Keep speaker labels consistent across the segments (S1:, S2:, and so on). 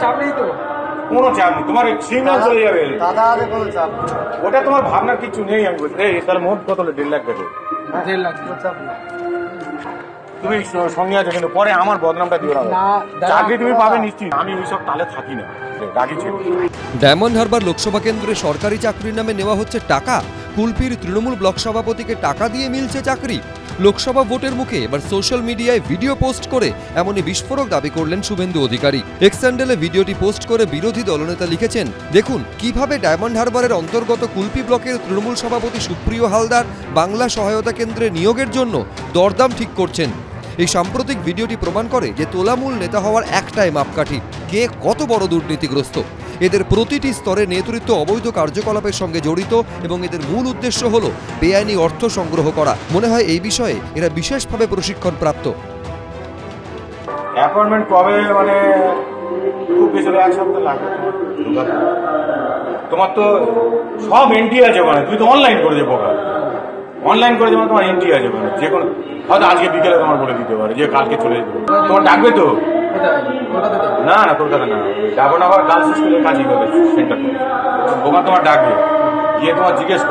S1: চাপ নেই তো?
S2: কোনো চাপ নেই, তোমার সিগন্যাল চলে যাবে
S1: দাদা, কোনো চাপ নেই,
S2: ওটা তোমার ভাবনার কিছু নেই। আমি বলছি তাহলে মোট কত হলো? 1.5 লাখ দেবো।
S1: 1.5 লাখ চাপ নেই।
S2: তুমি সঙ্গে আছো, কিন্তু পরে আমার বদনামটা দিও না। চাকরি তুমি পাবে নিশ্চিত, আমি ওইসব তালে থাকি না, রাগি ছিল।
S3: ডায়মন্ড হারবার লোকসভা কেন্দ্রে সরকারি চাকরির নামে নেওয়া হচ্ছে টাকা। কুলপির তৃণমূল ব্লক সভাপতিকে টাকা দিয়ে মিলছে চাকরি। লোকসভা ভোটের মুখে এবার সোশ্যাল মিডিয়ায় ভিডিও পোস্ট করে এমনই বিস্ফোরক দাবি করলেন শুভেন্দু অধিকারী। এক্স হ্যান্ডেলে ভিডিওটি পোস্ট করে বিরোধী দলনেতা লিখেছেন, দেখুন কিভাবে ডায়মন্ড হারবারের অন্তর্গত কুলপি ব্লকের তৃণমূল সভাপতি সুপ্রিয় হালদার বাংলা সহায়তা কেন্দ্রে নিয়োগের জন্য দরদাম ঠিক করছেন। এই সাম্প্রতিক ভিডিওটি প্রমাণ করে যে তোলামূল নেতা হওয়ার একটাই মাপকাঠি, কে কত বড় দুর্নীতিগ্রস্ত। এদের প্রতিটি স্তরে নেতৃত্ব অবৈধ কার্যকলাপের সঙ্গে জড়িত এবং এদের মূল উদ্দেশ্য হল বেআইনি অর্থ সংগ্রহ করা। মনে হয় এই বিষয়ে এরা বিশেষভাবে প্রশিক্ষণ প্রাপ্ত।
S2: অ্যাপয়েন্টমেন্ট কবে, মানে খুব বেশি 1 সপ্তাহ লাগবে। তোমার তো সব এন্ট্রি আছে ওখানে, তুমি তো অনলাইন করে দেবো। অনলাইন করে দেবো, তোমার এন্ট্রি আছে ওখানে। যে কোনো হয়তো আজকে বিকেলে তোমার বলে দিতে পারে যে কালকে চলে যেতে। তোমার ডাকবে তো? না না, কলকাতা না, যাবো না, গার্লস স্কুলের কাজই করবে সেন্টার। ওখানে তোমার ডাকবে, গিয়ে তোমার জিজ্ঞেস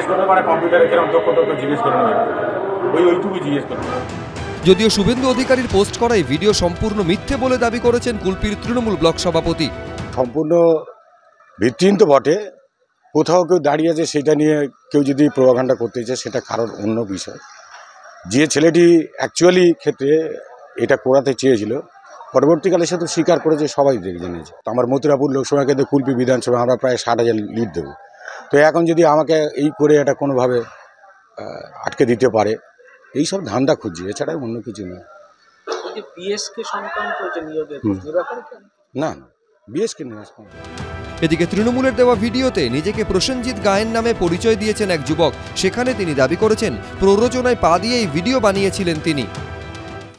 S2: করবে মানে কম্পিউটারে কিরকম দক্ষ জিজ্ঞেস করে নেবে, ওইটুকু জিজ্ঞেস করবে।
S3: যদিও শুভেন্দু অধিকারীর পোস্ট করা এই ভিডিও সম্পূর্ণ মিথ্যে বলে দাবি করেছেন কুলপির তৃণমূল ব্লক সভাপতি।
S4: সম্পূর্ণ ভিত্তিহীন তো বটে, কোথাও কেউ দাঁড়িয়ে আছে সেটা নিয়ে কেউ যদি প্রোপাগান্ডা করতে চায় সেটা কারোর অন্য বিষয়। যে ছেলেটি অ্যাকচুয়ালি ক্ষেত্রে এটা করাতে চেয়েছিল, পরবর্তীকালে সে তো স্বীকার করেছে, সবাই জেনেছে। তো আমার মথুরাপুর লোকসভা কেন্দ্রে কুলপি বিধানসভা আমরা প্রায় 60,000 লিড দেবো। তো এখন যদি আমাকে এই করে এটা কোনোভাবে আটকে দিতে পারে, এই সব ধান্দা খুঁজছে, এছাড়া অন্য কিছু নেই। না না, বিএসকে নিয়ে।
S3: এদিকে তৃণমূলের দেওয়া ভিডিওতে নিজেকে প্রসেনজিৎ গায়েন নামে পরিচয় দিয়েছেন এক যুবক। সেখানে তিনি দাবি করেছেন প্ররোচনায় পা দিয়ে এই ভিডিও বানিয়েছিলেন তিনি।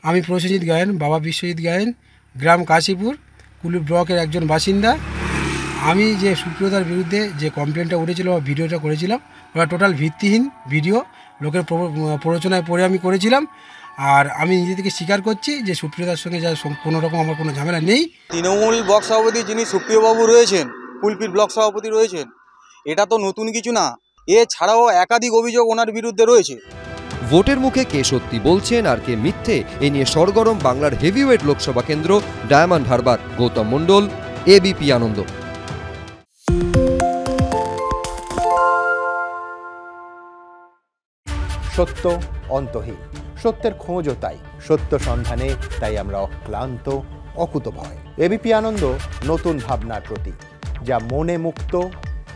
S5: আমি প্রসেনজিৎ গায়েন, বাবা বিশ্বজিৎ গায়েন, গ্রাম কাশীপুর, কুলপি ব্লকের একজন বাসিন্দা। আমি যে সুপ্রিয়তার বিরুদ্ধে যে কমপ্লেনটা উঠেছিল বা ভিডিওটা করেছিলাম, ওটা টোটাল ভিত্তিহীন ভিডিও, লোকের প্ররোচনায় পড়ে আমি করেছিলাম। আর আমি নিজে থেকে স্বীকার করছি যে সুপ্রিয়তার সঙ্গে যা কোনো রকম আমার কোনো ঝামেলা নেই।
S6: তৃণমূল ব্লক সভাপতি যিনি সুপ্রিয়বাবু রয়েছেন, কুলপির ব্লক সভাপতি রয়েছেন, এটা তো নতুন কিছু না। এছাড়াও একাধিক অভিযোগ ওনার বিরুদ্ধে রয়েছে।
S3: ভোটের মুখে কে সত্যি বলছেন আর কে মিথ্যে, এ নিয়ে সরগরম বাংলার হেভিওয়েট লোকসভা কেন্দ্র ডায়মন্ড হারবার। গৌতম মণ্ডল, এবিপি আনন্দ।
S7: সত্য অন্তহীন, সত্যের খোঁজও তাই, সত্য সন্ধানে তাই আমরা অক্লান্ত, অকুতভয়। এবিপি আনন্দ নতুন ভাবনার প্রতীক, যা মনে মুক্ত,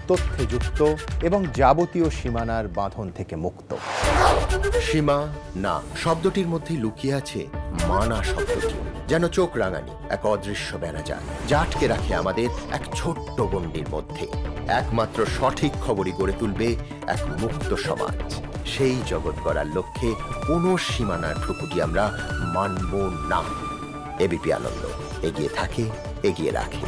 S7: তথ্যে যুক্ত এবং যাবতীয় সীমানার বাঁধন থেকে মুক্ত।
S8: সীমা না শব্দটির মধ্যে লুকিয়ে আছে মানা শব্দটি, যেন চোখ রাঙানি এক অদৃশ্য বেড়াজাল, যা আটকে রাখে আমাদের এক ছোট্ট গণ্ডির মধ্যে। একমাত্র সঠিক খবরই গড়ে তুলবে এক মুক্ত সমাজ। সেই জগৎ গড়ার লক্ষ্যে কোনো সীমানার ঠুকুটি আমরা মানব না। এবিপি আনন্দ এগিয়ে থাকে, এগিয়ে রাখে।